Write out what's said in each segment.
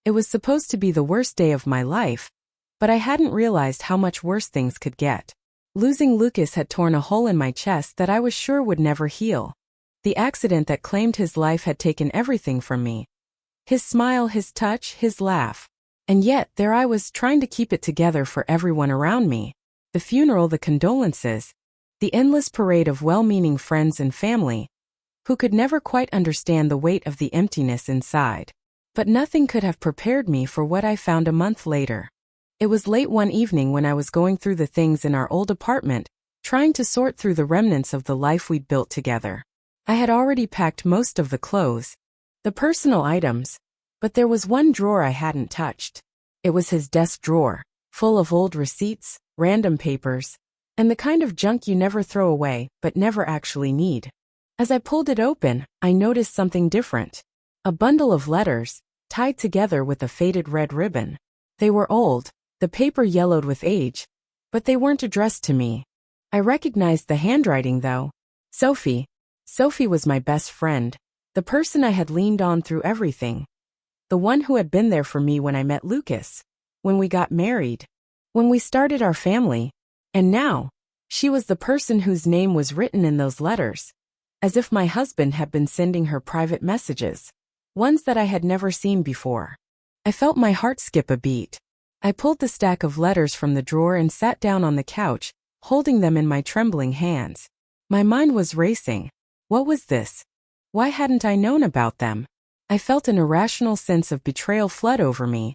It was supposed to be the worst day of my life, but I hadn't realized how much worse things could get. Losing Lucas had torn a hole in my chest that I was sure would never heal. The accident that claimed his life had taken everything from me. His smile, his touch, his laugh. And yet, there I was trying to keep it together for everyone around me. The funeral, the condolences, the endless parade of well-meaning friends and family, who could never quite understand the weight of the emptiness inside. But nothing could have prepared me for what I found a month later. It was late one evening when I was going through the things in our old apartment, trying to sort through the remnants of the life we'd built together. I had already packed most of the clothes, the personal items, but there was one drawer I hadn't touched. It was his desk drawer, full of old receipts, random papers, and the kind of junk you never throw away but never actually need. As I pulled it open, I noticed something different. A bundle of letters, tied together with a faded red ribbon. They were old, the paper yellowed with age, but they weren't addressed to me. I recognized the handwriting though. Sophie. Sophie was my best friend, the person I had leaned on through everything. The one who had been there for me when I met Lucas, when we got married, when we started our family. And now, she was the person whose name was written in those letters, as if my husband had been sending her private messages, ones that I had never seen before. I felt my heart skip a beat. I pulled the stack of letters from the drawer and sat down on the couch, holding them in my trembling hands. My mind was racing. What was this? Why hadn't I known about them? I felt an irrational sense of betrayal flood over me,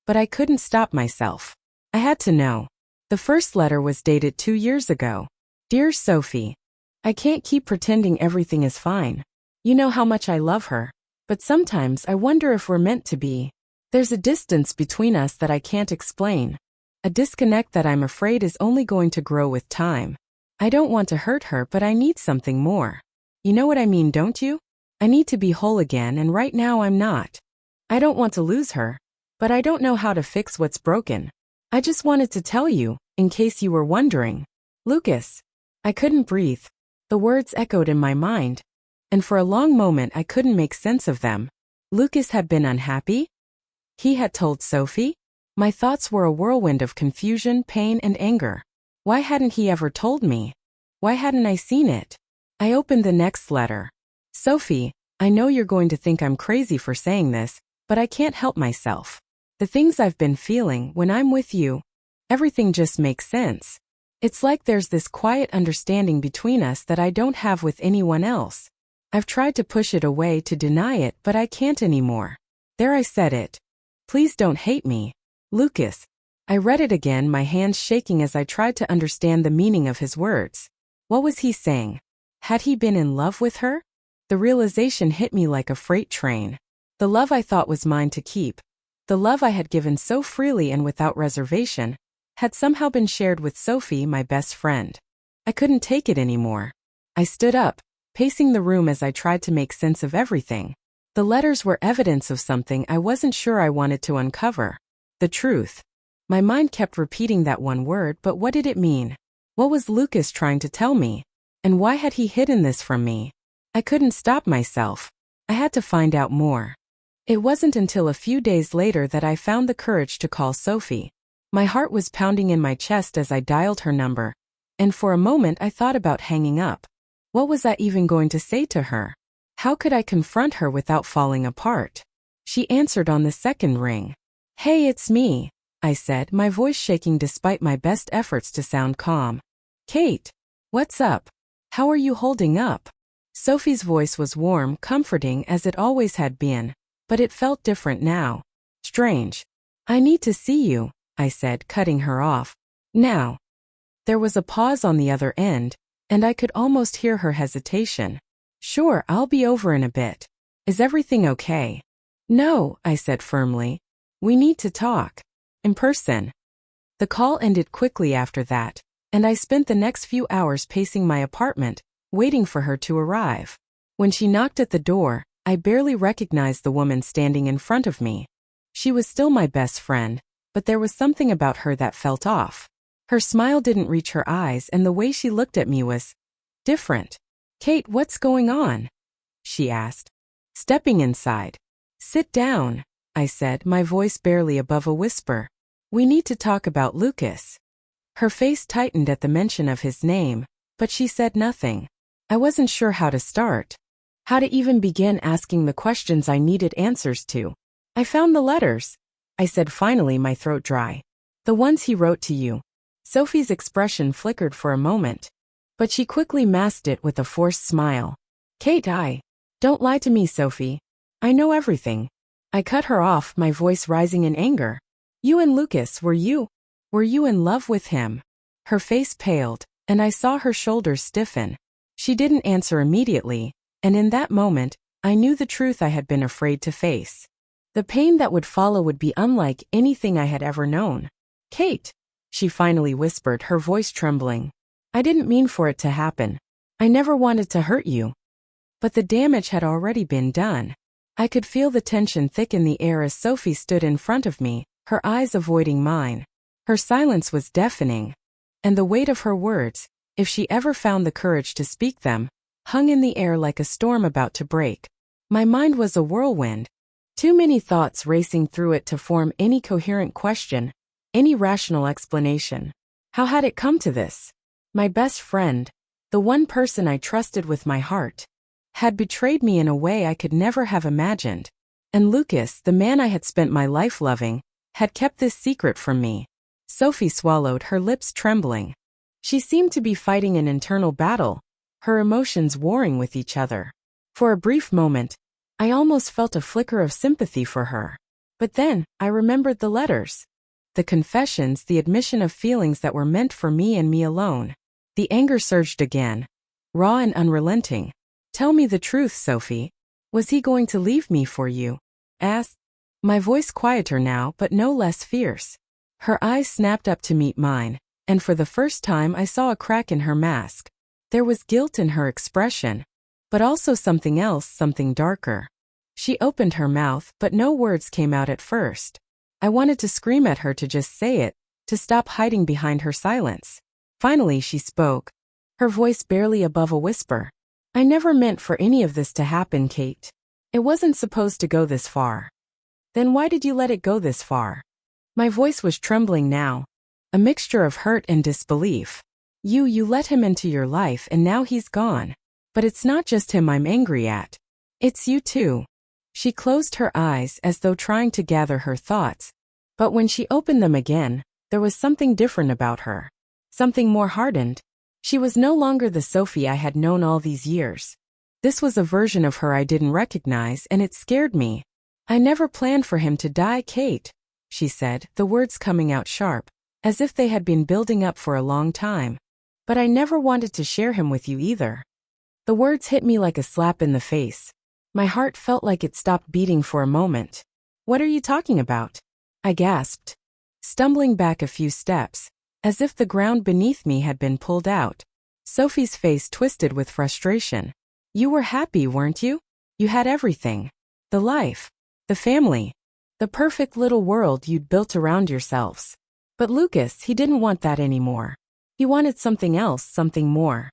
but I couldn't stop myself. I had to know. The first letter was dated 2 years ago. Dear Sophie, I can't keep pretending everything is fine. You know how much I love her, but sometimes I wonder if we're meant to be. There's a distance between us that I can't explain. A disconnect that I'm afraid is only going to grow with time. I don't want to hurt her, but I need something more. You know what I mean, don't you? I need to be whole again, and right now I'm not. I don't want to lose her, but I don't know how to fix what's broken. I just wanted to tell you, in case you were wondering. Lucas. I couldn't breathe. The words echoed in my mind, and for a long moment I couldn't make sense of them. Lucas had been unhappy? He had told Sophie? My thoughts were a whirlwind of confusion, pain, and anger. Why hadn't he ever told me? Why hadn't I seen it? I opened the next letter. Sophie, I know you're going to think I'm crazy for saying this, but I can't help myself. The things I've been feeling when I'm with you, everything just makes sense. It's like there's this quiet understanding between us that I don't have with anyone else. I've tried to push it away, to deny it, but I can't anymore. There, I said it. Please don't hate me. Lucas. I read it again, my hands shaking as I tried to understand the meaning of his words. What was he saying? Had he been in love with her? The realization hit me like a freight train. The love I thought was mine to keep, the love I had given so freely and without reservation, had somehow been shared with Sophie, my best friend. I couldn't take it anymore. I stood up, pacing the room as I tried to make sense of everything. The letters were evidence of something I wasn't sure I wanted to uncover. The truth. My mind kept repeating that one word, but what did it mean? What was Lucas trying to tell me? And why had he hidden this from me? I couldn't stop myself. I had to find out more. It wasn't until a few days later that I found the courage to call Sophie. My heart was pounding in my chest as I dialed her number, and for a moment I thought about hanging up. What was I even going to say to her? How could I confront her without falling apart? She answered on the second ring. Hey, it's me, I said, my voice shaking despite my best efforts to sound calm. Kate, what's up? How are you holding up? Sophie's voice was warm, comforting as it always had been, but it felt different now. Strange. I need to see you, I said, cutting her off. Now. There was a pause on the other end, and I could almost hear her hesitation. Sure, I'll be over in a bit. Is everything okay? No, I said firmly. We need to talk. In person. The call ended quickly after that, and I spent the next few hours pacing my apartment, waiting for her to arrive. When she knocked at the door, I barely recognized the woman standing in front of me. She was still my best friend, but there was something about her that felt off. Her smile didn't reach her eyes, and the way she looked at me was different. Kate, what's going on? She asked. Stepping inside. Sit down. I said, my voice barely above a whisper. We need to talk about Lucas. Her face tightened at the mention of his name, but she said nothing. I wasn't sure how to start. How to even begin asking the questions I needed answers to. I found the letters, I said, finally, my throat dry. The ones he wrote to you. Sophie's expression flickered for a moment, but she quickly masked it with a forced smile. Kate, don't lie to me, Sophie. I know everything. I cut her off, my voice rising in anger. You and Lucas, were you in love with him? Her face paled, and I saw her shoulders stiffen. She didn't answer immediately, and in that moment, I knew the truth I had been afraid to face. The pain that would follow would be unlike anything I had ever known. Kate, she finally whispered, her voice trembling. I didn't mean for it to happen. I never wanted to hurt you. But the damage had already been done. I could feel the tension thick in the air as Sophie stood in front of me, her eyes avoiding mine. Her silence was deafening, and the weight of her words, if she ever found the courage to speak them, hung in the air like a storm about to break. My mind was a whirlwind. Too many thoughts racing through it to form any coherent question, any rational explanation. How had it come to this? My best friend, the one person I trusted with my heart, had betrayed me in a way I could never have imagined. And Lucas, the man I had spent my life loving, had kept this secret from me. Sophie swallowed, her lips trembling. She seemed to be fighting an internal battle, her emotions warring with each other. For a brief moment, I almost felt a flicker of sympathy for her. But then, I remembered the letters. The confessions, the admission of feelings that were meant for me and me alone. The anger surged again, raw and unrelenting. Tell me the truth, Sophie. Was he going to leave me for you? Asked. My voice quieter now, but no less fierce. Her eyes snapped up to meet mine, and for the first time I saw a crack in her mask. There was guilt in her expression, but also something else, something darker. She opened her mouth, but no words came out at first. I wanted to scream at her to just say it, to stop hiding behind her silence. Finally she spoke, her voice barely above a whisper. I never meant for any of this to happen, Kate. It wasn't supposed to go this far. Then why did you let it go this far? My voice was trembling now, a mixture of hurt and disbelief. You let him into your life and now he's gone. But it's not just him I'm angry at. It's you too. She closed her eyes as though trying to gather her thoughts, but when she opened them again, there was something different about her. Something more hardened. She was no longer the Sophie I had known all these years. This was a version of her I didn't recognize, and it scared me. I never planned for him to die, Kate, she said, the words coming out sharp, as if they had been building up for a long time. But I never wanted to share him with you either. The words hit me like a slap in the face. My heart felt like it stopped beating for a moment. What are you talking about? I gasped, stumbling back a few steps, as if the ground beneath me had been pulled out. Sophie's face twisted with frustration. You were happy, weren't you? You had everything. The life. The family. The perfect little world you'd built around yourselves. But Lucas, he didn't want that anymore. He wanted something else, something more.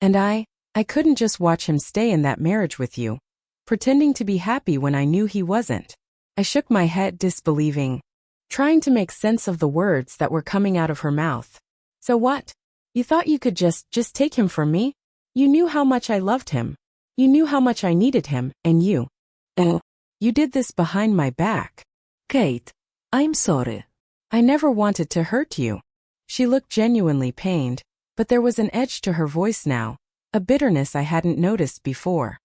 And I couldn't just watch him stay in that marriage with you, pretending to be happy when I knew he wasn't. I shook my head, disbelieving, trying to make sense of the words that were coming out of her mouth. So what? You thought you could just take him from me? You knew how much I loved him. You knew how much I needed him, and you did this behind my back. Kate, I'm sorry. I never wanted to hurt you. She looked genuinely pained, but there was an edge to her voice now, a bitterness I hadn't noticed before.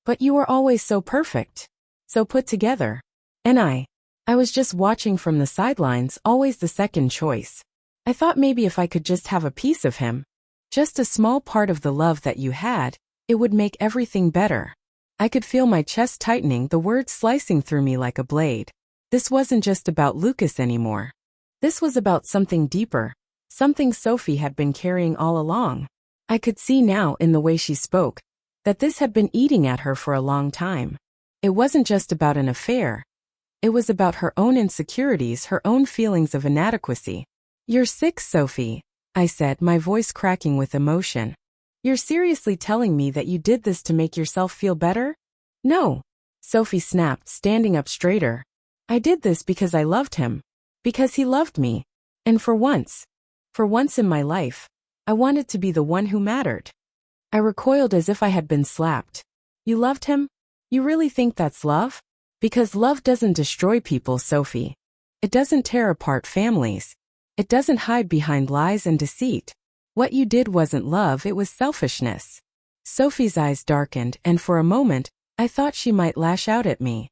But you were always so perfect, so put together. And I was just watching from the sidelines, always the second choice. I thought maybe if I could just have a piece of him, just a small part of the love that you had, it would make everything better. I could feel my chest tightening, the words slicing through me like a blade. This wasn't just about Lucas anymore. This was about something deeper, something Sophie had been carrying all along. I could see now in the way she spoke that this had been eating at her for a long time. It wasn't just about an affair. It was about her own insecurities, her own feelings of inadequacy. You're sick, Sophie, I said, my voice cracking with emotion. You're seriously telling me that you did this to make yourself feel better? No, Sophie snapped, standing up straighter. I did this because I loved him. Because he loved me. And for once in my life, I wanted to be the one who mattered. I recoiled as if I had been slapped. You loved him? You really think that's love? Because love doesn't destroy people, Sophie. It doesn't tear apart families. It doesn't hide behind lies and deceit. What you did wasn't love, it was selfishness. Sophie's eyes darkened, and for a moment, I thought she might lash out at me.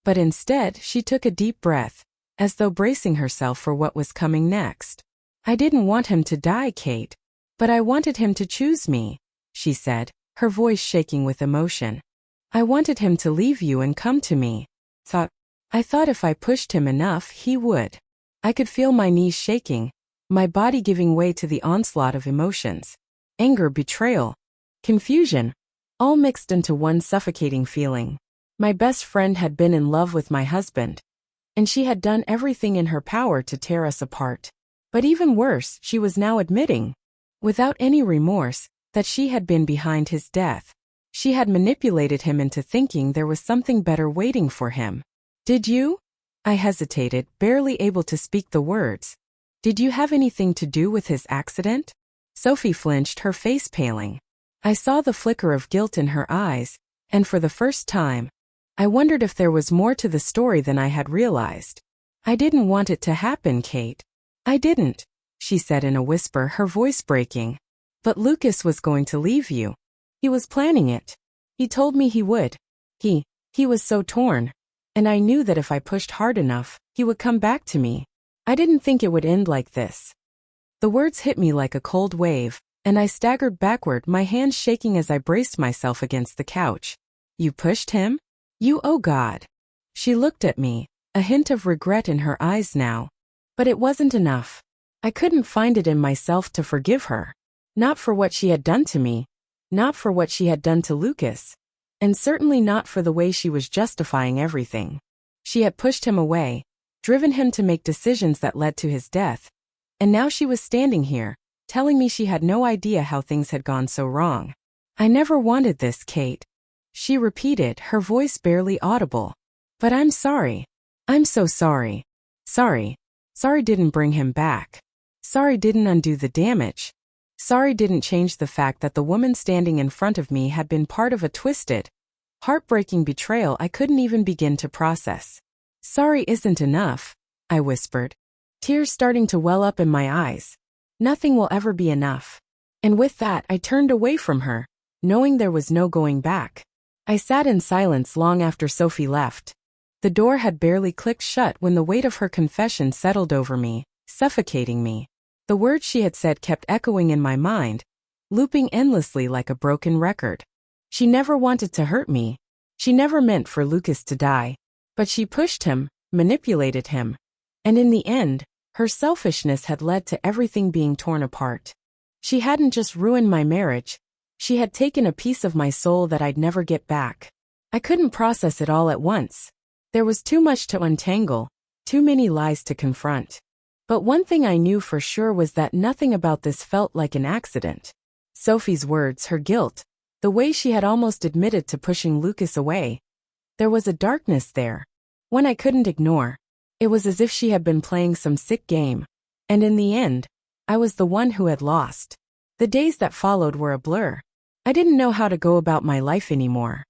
But instead, she took a deep breath, as though bracing herself for what was coming next. I didn't want him to die, Kate. But I wanted him to choose me, she said, her voice shaking with emotion. I wanted him to leave you and come to me. I thought if I pushed him enough, he would. I could feel my knees shaking, my body giving way to the onslaught of emotions. Anger, betrayal, confusion, all mixed into one suffocating feeling. My best friend had been in love with my husband, and she had done everything in her power to tear us apart. But even worse, she was now admitting, without any remorse, that she had been behind his death. She had manipulated him into thinking there was something better waiting for him. Did you? I hesitated, barely able to speak the words. Did you have anything to do with his accident? Sophie flinched, her face paling. I saw the flicker of guilt in her eyes, and for the first time, I wondered if there was more to the story than I had realized. I didn't want it to happen, Kate. I didn't, she said in a whisper, her voice breaking. But Lucas was going to leave you. He was planning it. He told me he would. He was so torn. And I knew that if I pushed hard enough, he would come back to me. I didn't think it would end like this. The words hit me like a cold wave, and I staggered backward, my hands shaking as I braced myself against the couch. You pushed him? You, oh God. She looked at me, a hint of regret in her eyes now. But it wasn't enough. I couldn't find it in myself to forgive her. Not for what she had done to me. Not for what she had done to Lucas. And certainly not for the way she was justifying everything. She had pushed him away, driven him to make decisions that led to his death. And now she was standing here, telling me she had no idea how things had gone so wrong. I never wanted this, Kate. She repeated, her voice barely audible. But I'm sorry. I'm so sorry. Sorry. Sorry didn't bring him back. Sorry didn't undo the damage. Sorry didn't change the fact that the woman standing in front of me had been part of a twisted, heartbreaking betrayal I couldn't even begin to process. Sorry isn't enough, I whispered, tears starting to well up in my eyes. Nothing will ever be enough. And with that, I turned away from her, knowing there was no going back. I sat in silence long after Sophie left. The door had barely clicked shut when the weight of her confession settled over me, suffocating me. The words she had said kept echoing in my mind, looping endlessly like a broken record. She never wanted to hurt me. She never meant for Lucas to die. But she pushed him, manipulated him. And in the end, her selfishness had led to everything being torn apart. She hadn't just ruined my marriage. She had taken a piece of my soul that I'd never get back. I couldn't process it all at once. There was too much to untangle, too many lies to confront. But one thing I knew for sure was that nothing about this felt like an accident. Sophie's words, her guilt, the way she had almost admitted to pushing Lucas away. There was a darkness there, one I couldn't ignore. It was as if she had been playing some sick game. And in the end, I was the one who had lost. The days that followed were a blur. I didn't know how to go about my life anymore.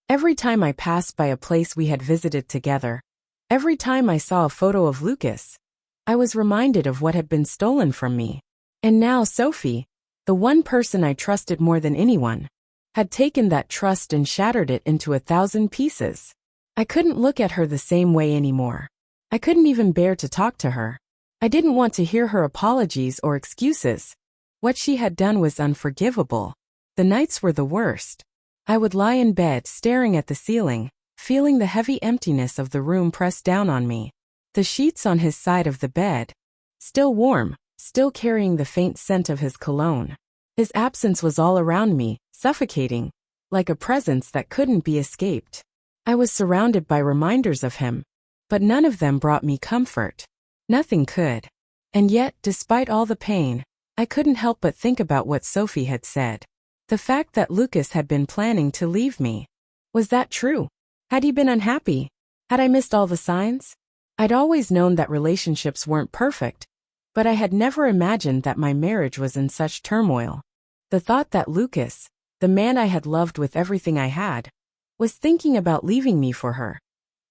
Every time I passed by a place we had visited together, every time I saw a photo of Lucas, I was reminded of what had been stolen from me. And now Sophie, the one person I trusted more than anyone, had taken that trust and shattered it into 1,000 pieces. I couldn't look at her the same way anymore. I couldn't even bear to talk to her. I didn't want to hear her apologies or excuses. What she had done was unforgivable. The nights were the worst. I would lie in bed staring at the ceiling, feeling the heavy emptiness of the room press down on me. The sheets on his side of the bed, still warm, still carrying the faint scent of his cologne. His absence was all around me, suffocating, like a presence that couldn't be escaped. I was surrounded by reminders of him, but none of them brought me comfort. Nothing could. And yet, despite all the pain, I couldn't help but think about what Sophie had said. The fact that Lucas had been planning to leave me. Was that true? Had he been unhappy? Had I missed all the signs? I'd always known that relationships weren't perfect, but I had never imagined that my marriage was in such turmoil. The thought that Lucas, the man I had loved with everything I had, was thinking about leaving me for her.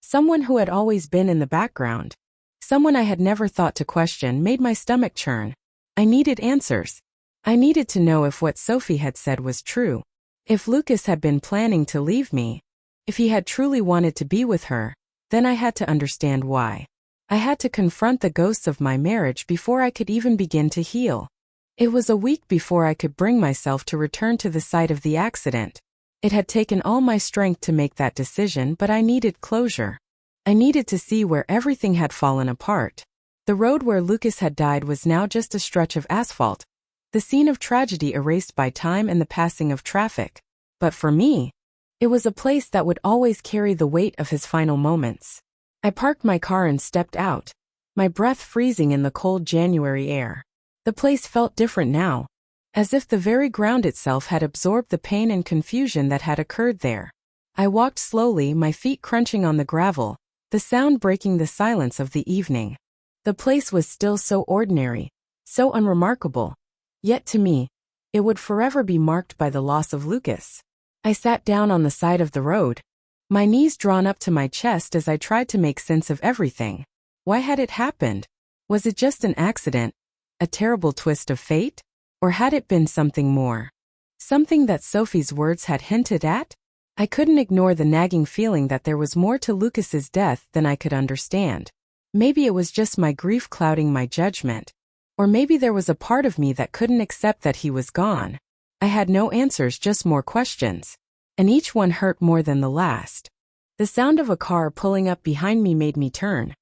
Someone who had always been in the background, someone I had never thought to question, made my stomach churn. I needed answers. I needed to know if what Sophie had said was true. If Lucas had been planning to leave me, if he had truly wanted to be with her, then I had to understand why. I had to confront the ghosts of my marriage before I could even begin to heal. It was a week before I could bring myself to return to the site of the accident. It had taken all my strength to make that decision, but I needed closure. I needed to see where everything had fallen apart. The road where Lucas had died was now just a stretch of asphalt, the scene of tragedy erased by time and the passing of traffic. But for me, it was a place that would always carry the weight of his final moments. I parked my car and stepped out, my breath freezing in the cold January air. The place felt different now, as if the very ground itself had absorbed the pain and confusion that had occurred there. I walked slowly, my feet crunching on the gravel, the sound breaking the silence of the evening. The place was still so ordinary, so unremarkable, yet to me, it would forever be marked by the loss of Lucas. I sat down on the side of the road, my knees drawn up to my chest as I tried to make sense of everything. Why had it happened? Was it just an accident, a terrible twist of fate? Or had it been something more? Something that Sophie's words had hinted at? I couldn't ignore the nagging feeling that there was more to Lucas's death than I could understand. Maybe it was just my grief clouding my judgment. Or maybe there was a part of me that couldn't accept that he was gone. I had no answers, just more questions. And each one hurt more than the last. The sound of a car pulling up behind me made me turn,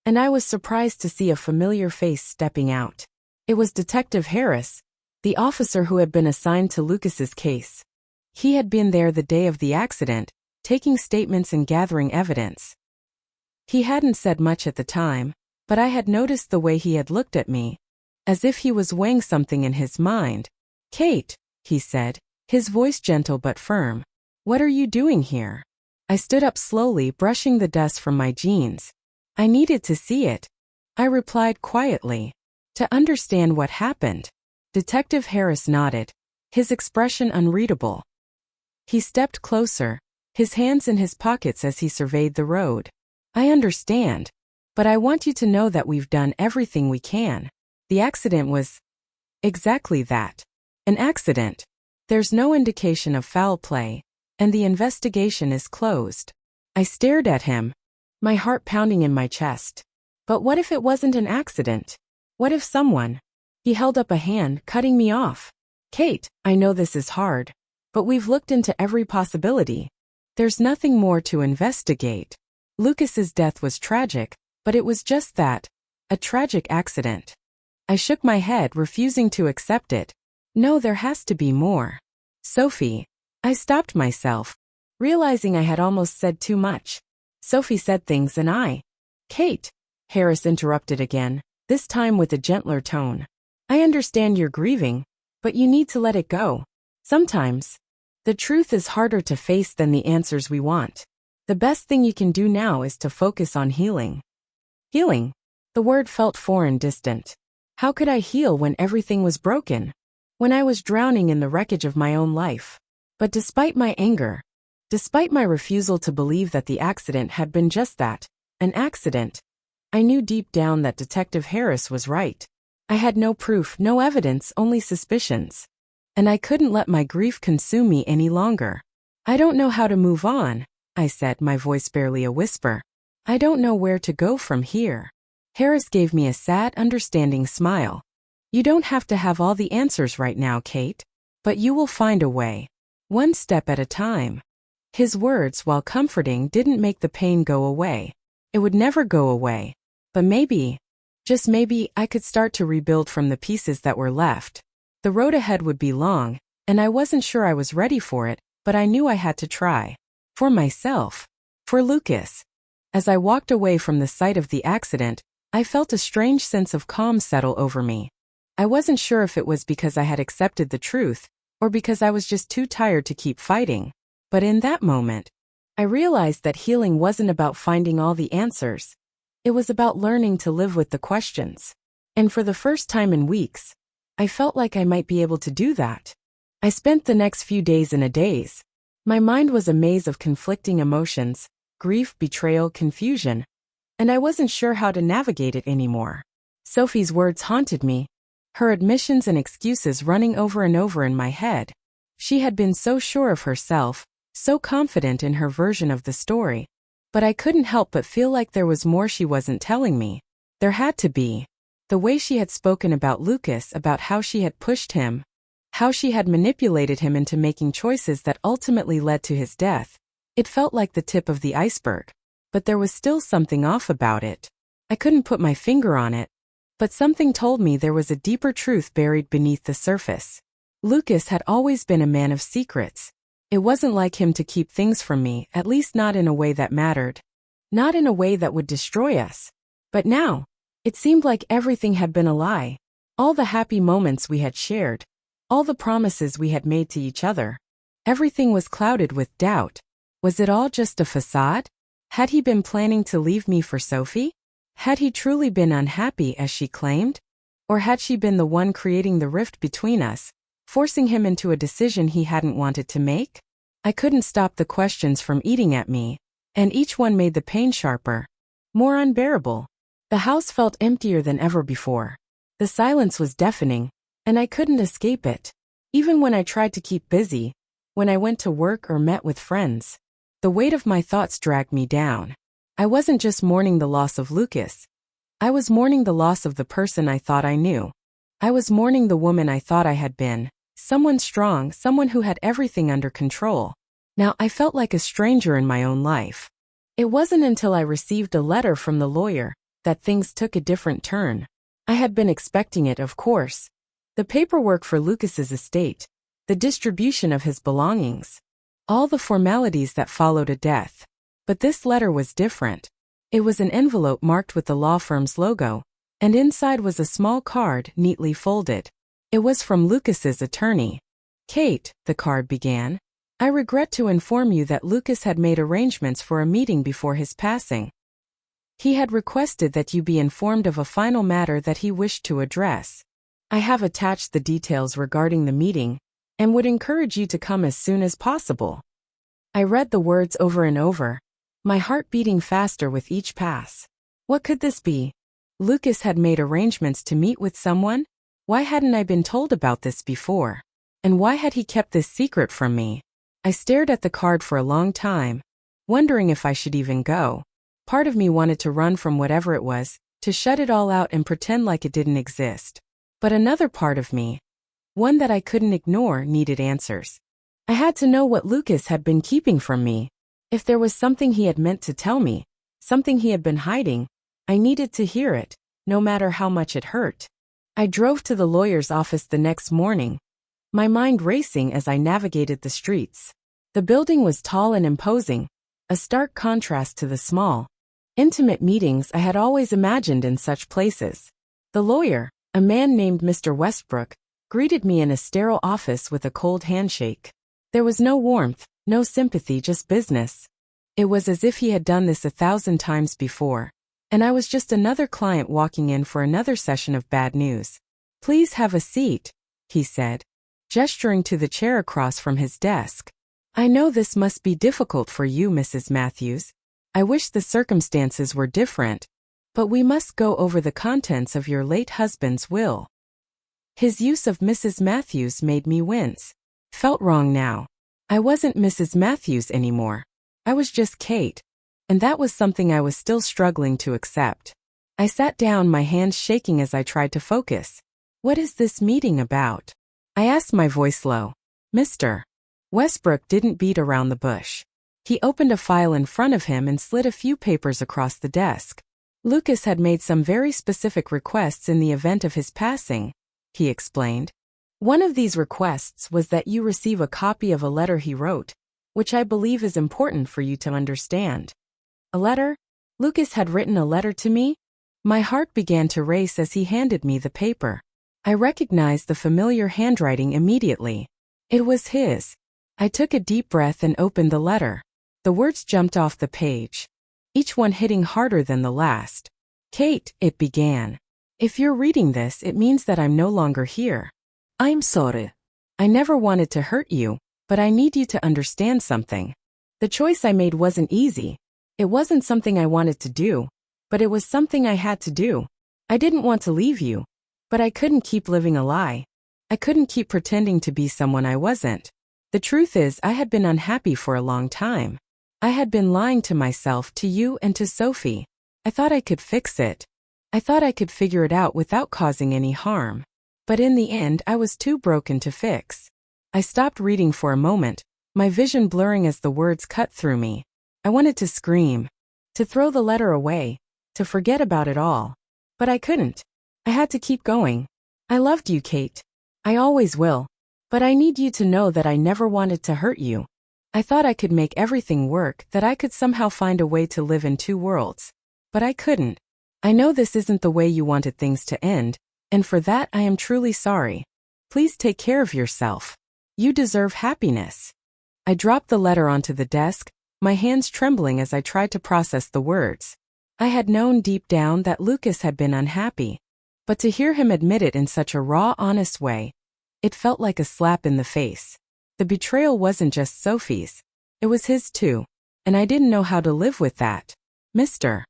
and I was surprised to see a familiar face stepping out. It was Detective Harris, the officer who had been assigned to Lucas's case. He had been there the day of the accident, taking statements and gathering evidence. He hadn't said much at the time, but I had noticed the way he had looked at me, as if he was weighing something in his mind. "Kate," he said, his voice gentle but firm. "What are you doing here?" I stood up slowly, brushing the dust from my jeans. "I needed to see it," I replied quietly, "to understand what happened." Detective Harris nodded, his expression unreadable. He stepped closer, his hands in his pockets as he surveyed the road. "I understand, but I want you to know that we've done everything we can. The accident was exactly that. An accident. There's no indication of foul play, and the investigation is closed." I stared at him, my heart pounding in my chest. But what if it wasn't an accident? What if someone? He held up a hand, cutting me off. "Kate, I know this is hard, but we've looked into every possibility. There's nothing more to investigate. Lucas's death was tragic, but it was just that, a tragic accident." I shook my head, refusing to accept it. "No, there has to be more. Sophie." I stopped myself, realizing I had almost said too much. "Sophie said things and I—" "Kate," Harris interrupted again, this time with a gentler tone. "I understand you're grieving, but you need to let it go. Sometimes, the truth is harder to face than the answers we want. The best thing you can do now is to focus on healing." Healing? The word felt foreign, distant. How could I heal when everything was broken? When I was drowning in the wreckage of my own life? But despite my anger, despite my refusal to believe that the accident had been just that, an accident, I knew deep down that Detective Harris was right. I had no proof, no evidence, only suspicions. And I couldn't let my grief consume me any longer. "I don't know how to move on," I said, my voice barely a whisper. "I don't know where to go from here." Harris gave me a sad, understanding smile. "You don't have to have all the answers right now, Kate. But you will find a way. One step at a time." His words, while comforting, didn't make the pain go away. It would never go away. But maybe, just maybe, I could start to rebuild from the pieces that were left. The road ahead would be long, and I wasn't sure I was ready for it, but I knew I had to try. For myself. For Lucas. As I walked away from the site of the accident, I felt a strange sense of calm settle over me. I wasn't sure if it was because I had accepted the truth, or because I was just too tired to keep fighting. But in that moment, I realized that healing wasn't about finding all the answers. It was about learning to live with the questions. And for the first time in weeks, I felt like I might be able to do that. I spent the next few days in a daze. My mind was a maze of conflicting emotions, grief, betrayal, confusion, and I wasn't sure how to navigate it anymore. Sophie's words haunted me, her admissions and excuses running over and over in my head. She had been so sure of herself, so confident in her version of the story. But I couldn't help but feel like there was more she wasn't telling me. There had to be. The way she had spoken about Lucas, about how she had pushed him, how she had manipulated him into making choices that ultimately led to his death. It felt like the tip of the iceberg. But there was still something off about it. I couldn't put my finger on it, but something told me there was a deeper truth buried beneath the surface. Lucas had always been a man of secrets. It wasn't like him to keep things from me, at least not in a way that mattered. Not in a way that would destroy us. But now, it seemed like everything had been a lie. All the happy moments we had shared. All the promises we had made to each other. Everything was clouded with doubt. Was it all just a facade? Had he been planning to leave me for Sophie? Had he truly been unhappy as she claimed? Or had she been the one creating the rift between us, forcing him into a decision he hadn't wanted to make? I couldn't stop the questions from eating at me, and each one made the pain sharper, more unbearable. The house felt emptier than ever before. The silence was deafening, and I couldn't escape it. Even when I tried to keep busy, when I went to work or met with friends, the weight of my thoughts dragged me down. I wasn't just mourning the loss of Lucas. I was mourning the loss of the person I thought I knew. I was mourning the woman I thought I had been. Someone strong, someone who had everything under control. Now I felt like a stranger in my own life. It wasn't until I received a letter from the lawyer that things took a different turn. I had been expecting it, of course. The paperwork for Lucas's estate, the distribution of his belongings, all the formalities that followed a death. But this letter was different. It was an envelope marked with the law firm's logo, and inside was a small card neatly folded. It was from Lucas's attorney. "Kate," the card began, "I regret to inform you that Lucas had made arrangements for a meeting before his passing. He had requested that you be informed of a final matter that he wished to address. I have attached the details regarding the meeting, and would encourage you to come as soon as possible." I read the words over and over, my heart beating faster with each pass. What could this be? Lucas had made arrangements to meet with someone? Why hadn't I been told about this before? And why had he kept this secret from me? I stared at the card for a long time, wondering if I should even go. Part of me wanted to run from whatever it was, to shut it all out and pretend like it didn't exist. But another part of me, one that I couldn't ignore, needed answers. I had to know what Lucas had been keeping from me. If there was something he had meant to tell me, something he had been hiding, I needed to hear it, no matter how much it hurt. I drove to the lawyer's office the next morning, my mind racing as I navigated the streets. The building was tall and imposing, a stark contrast to the small, intimate meetings I had always imagined in such places. The lawyer, a man named Mr. Westbrook, greeted me in a sterile office with a cold handshake. There was no warmth, no sympathy, just business. It was as if he had done this 1,000 times before, and I was just another client walking in for another session of bad news. "Please have a seat," he said, gesturing to the chair across from his desk. "I know this must be difficult for you, Mrs. Matthews. I wish the circumstances were different, but we must go over the contents of your late husband's will." His use of Mrs. Matthews made me wince. Felt wrong now. I wasn't Mrs. Matthews anymore. I was just Kate, and that was something I was still struggling to accept. I sat down, my hands shaking as I tried to focus. "What is this meeting about?" I asked, my voice low. "Mr. Westbrook didn't beat around the bush. He opened a file in front of him and slid a few papers across the desk. "Lucas had made some very specific requests in the event of his passing," he explained. "One of these requests was that you receive a copy of a letter he wrote, which I believe is important for you to understand." A letter? Lucas had written a letter to me? My heart began to race as he handed me the paper. I recognized the familiar handwriting immediately. It was his. I took a deep breath and opened the letter. The words jumped off the page, each one hitting harder than the last. Kate, it began. If you're reading this, it means that I'm no longer here. I'm sorry. I never wanted to hurt you, but I need you to understand something. The choice I made wasn't easy. It wasn't something I wanted to do, but it was something I had to do. I didn't want to leave you, but I couldn't keep living a lie. I couldn't keep pretending to be someone I wasn't. The truth is, I had been unhappy for a long time. I had been lying to myself, to you, and to Sophie. I thought I could fix it. I thought I could figure it out without causing any harm. But in the end, I was too broken to fix. I stopped reading for a moment, my vision blurring as the words cut through me. I wanted to scream, to throw the letter away, to forget about it all. But I couldn't. I had to keep going. I loved you, Kate. I always will. But I need you to know that I never wanted to hurt you. I thought I could make everything work, that I could somehow find a way to live in two worlds. But I couldn't. I know this isn't the way you wanted things to end, and for that I am truly sorry. Please take care of yourself. You deserve happiness. I dropped the letter onto the desk, my hands trembling as I tried to process the words. I had known deep down that Lucas had been unhappy, but to hear him admit it in such a raw, honest way, it felt like a slap in the face. The betrayal wasn't just Sophie's, it was his too, and I didn't know how to live with that. Mr.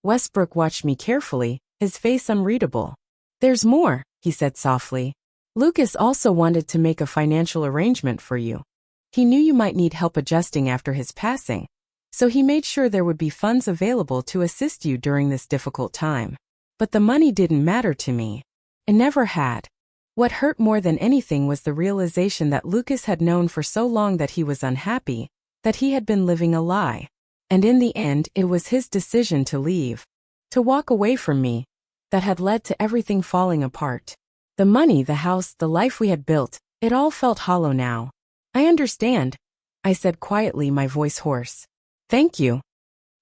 Westbrook watched me carefully, his face unreadable. There's more, he said softly. Lucas also wanted to make a financial arrangement for you. He knew you might need help adjusting after his passing, so he made sure there would be funds available to assist you during this difficult time. But the money didn't matter to me. It never had. What hurt more than anything was the realization that Lucas had known for so long that he was unhappy, that he had been living a lie. And in the end, it was his decision to leave, to walk away from me, that had led to everything falling apart. The money, the house, the life we had built, it all felt hollow now. I understand, I said quietly, my voice hoarse. Thank you.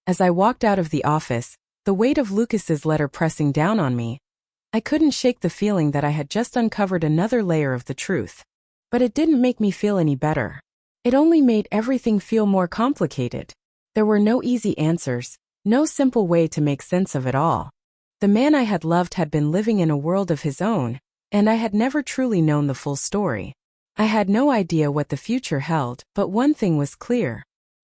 As I walked out of the office, the weight of Lucas's letter pressing down on me, I couldn't shake the feeling that I had just uncovered another layer of the truth. But it didn't make me feel any better. It only made everything feel more complicated. There were no easy answers, no simple way to make sense of it all. The man I had loved had been living in a world of his own, and I had never truly known the full story. I had no idea what the future held, but one thing was clear.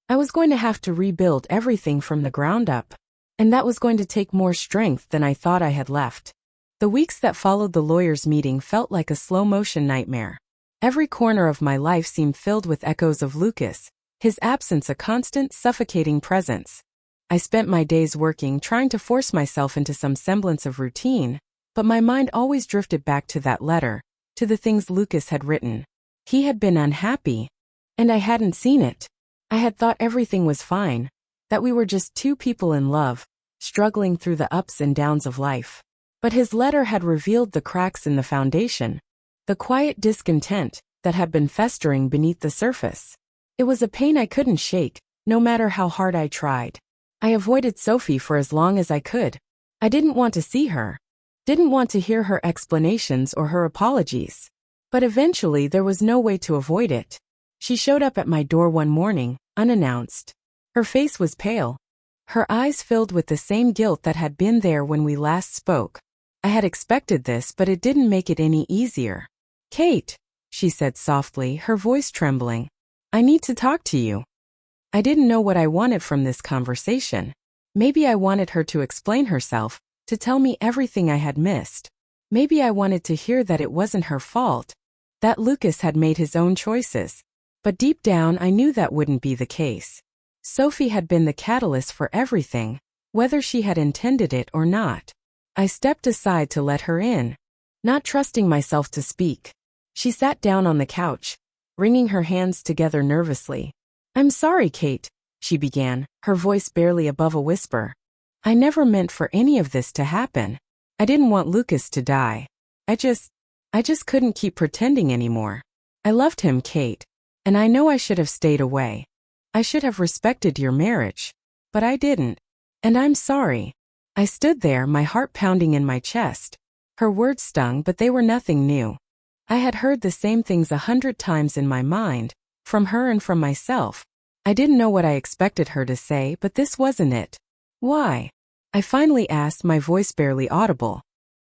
I was going to have to rebuild everything from the ground up. And that was going to take more strength than I thought I had left. The weeks that followed the lawyers' meeting felt like a slow-motion nightmare. Every corner of my life seemed filled with echoes of Lucas, his absence a constant, suffocating presence. I spent my days working, trying to force myself into some semblance of routine, but my mind always drifted back to that letter, to the things Lucas had written. He had been unhappy, and I hadn't seen it. I had thought everything was fine, that we were just two people in love, struggling through the ups and downs of life. But his letter had revealed the cracks in the foundation, the quiet discontent that had been festering beneath the surface. It was a pain I couldn't shake, no matter how hard I tried. I avoided Sophie for as long as I could. I didn't want to see her, didn't want to hear her explanations or her apologies. But eventually there was no way to avoid it. She showed up at my door one morning, unannounced. Her face was pale, her eyes filled with the same guilt that had been there when we last spoke. I had expected this, but it didn't make it any easier. Kate, she said softly, her voice trembling. I need to talk to you. I didn't know what I wanted from this conversation. Maybe I wanted her to explain herself, to tell me everything I had missed. Maybe I wanted to hear that it wasn't her fault, that Lucas had made his own choices. But deep down I knew that wouldn't be the case. Sophie had been the catalyst for everything, whether she had intended it or not. I stepped aside to let her in, not trusting myself to speak. She sat down on the couch, wringing her hands together nervously. I'm sorry, Kate, she began, her voice barely above a whisper. I never meant for any of this to happen. I didn't want Lucas to die. I just couldn't keep pretending anymore. I loved him, Kate, and I know I should have stayed away. I should have respected your marriage, but I didn't. And I'm sorry. I stood there, my heart pounding in my chest. Her words stung, but they were nothing new. I had heard the same things 100 times in my mind, from her and from myself. I didn't know what I expected her to say, but this wasn't it. Why? I finally asked, my voice barely audible.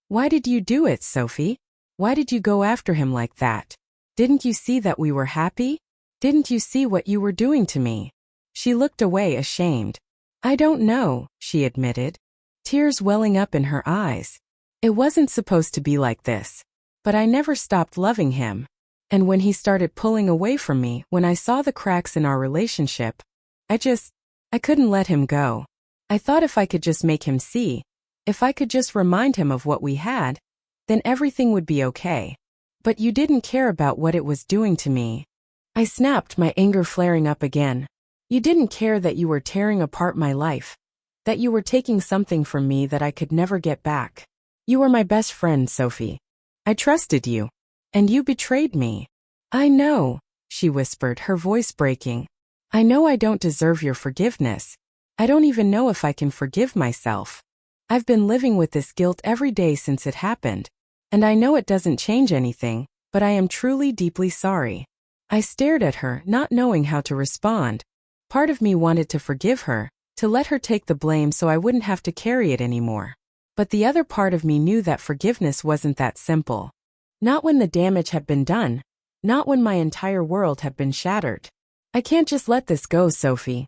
Why did you do it, Sophie? Why did you go after him like that? Didn't you see that we were happy? Didn't you see what you were doing to me? She looked away, ashamed. I don't know, she admitted, tears welling up in her eyes. It wasn't supposed to be like this. But I never stopped loving him. And when he started pulling away from me, when I saw the cracks in our relationship, I couldn't let him go. I thought if I could just make him see, if I could just remind him of what we had, then everything would be okay. But you didn't care about what it was doing to me. I snapped, my anger flaring up again. You didn't care that you were tearing apart my life, that you were taking something from me that I could never get back. You were my best friend, Sophie. I trusted you. And you betrayed me. I know, she whispered, her voice breaking. I know I don't deserve your forgiveness. I don't even know if I can forgive myself. I've been living with this guilt every day since it happened. And I know it doesn't change anything, but I am truly deeply sorry. I stared at her, not knowing how to respond. Part of me wanted to forgive her, to let her take the blame so I wouldn't have to carry it anymore. But the other part of me knew that forgiveness wasn't that simple. Not when the damage had been done. Not when my entire world had been shattered. I can't just let this go, Sophie,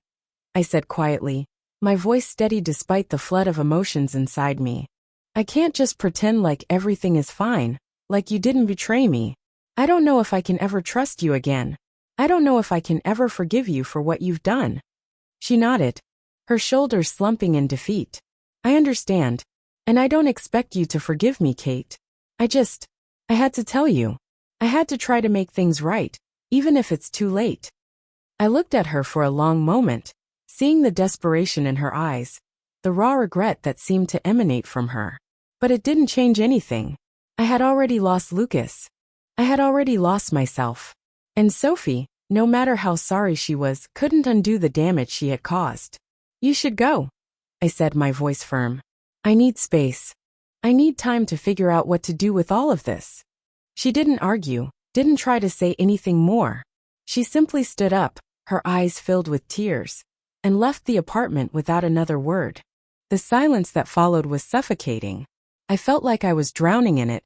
I said quietly, my voice steady despite the flood of emotions inside me. I can't just pretend like everything is fine, like you didn't betray me. I don't know if I can ever trust you again. I don't know if I can ever forgive you for what you've done. She nodded, her shoulders slumping in defeat. I understand. And I don't expect you to forgive me, Kate. I had to tell you. I had to try to make things right, even if it's too late. I looked at her for a long moment, seeing the desperation in her eyes, the raw regret that seemed to emanate from her. But it didn't change anything. I had already lost Lucas. I had already lost myself. And Sophie, no matter how sorry she was, couldn't undo the damage she had caused. You should go, I said, my voice firm. I need space. I need time to figure out what to do with all of this. She didn't argue, didn't try to say anything more. She simply stood up, her eyes filled with tears, and left the apartment without another word. The silence that followed was suffocating. I felt like I was drowning in it,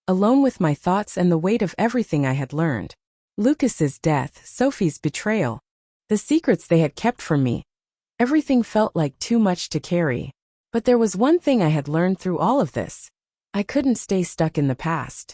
alone with my thoughts and the weight of everything I had learned. Lucas's death, Sophie's betrayal, the secrets they had kept from me. Everything felt like too much to carry. But there was one thing I had learned through all of this. I couldn't stay stuck in the past.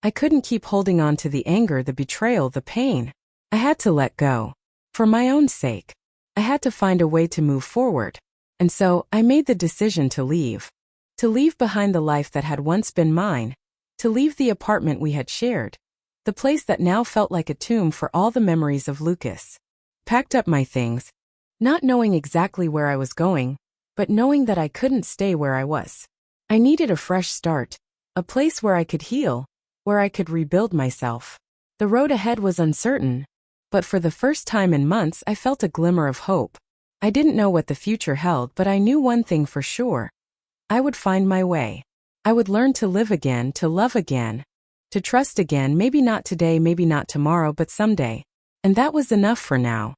I couldn't keep holding on to the anger, the betrayal, the pain. I had to let go. For my own sake. I had to find a way to move forward. And so, I made the decision to leave. To leave behind the life that had once been mine. To leave the apartment we had shared. The place that now felt like a tomb for all the memories of Lucas. Packed up my things, not knowing exactly where I was going, but knowing that I couldn't stay where I was. I needed a fresh start, a place where I could heal, where I could rebuild myself. The road ahead was uncertain, but for the first time in months I felt a glimmer of hope. I didn't know what the future held, but I knew one thing for sure. I would find my way. I would learn to live again, to love again, to trust again, maybe not today, maybe not tomorrow, but someday. And that was enough for now.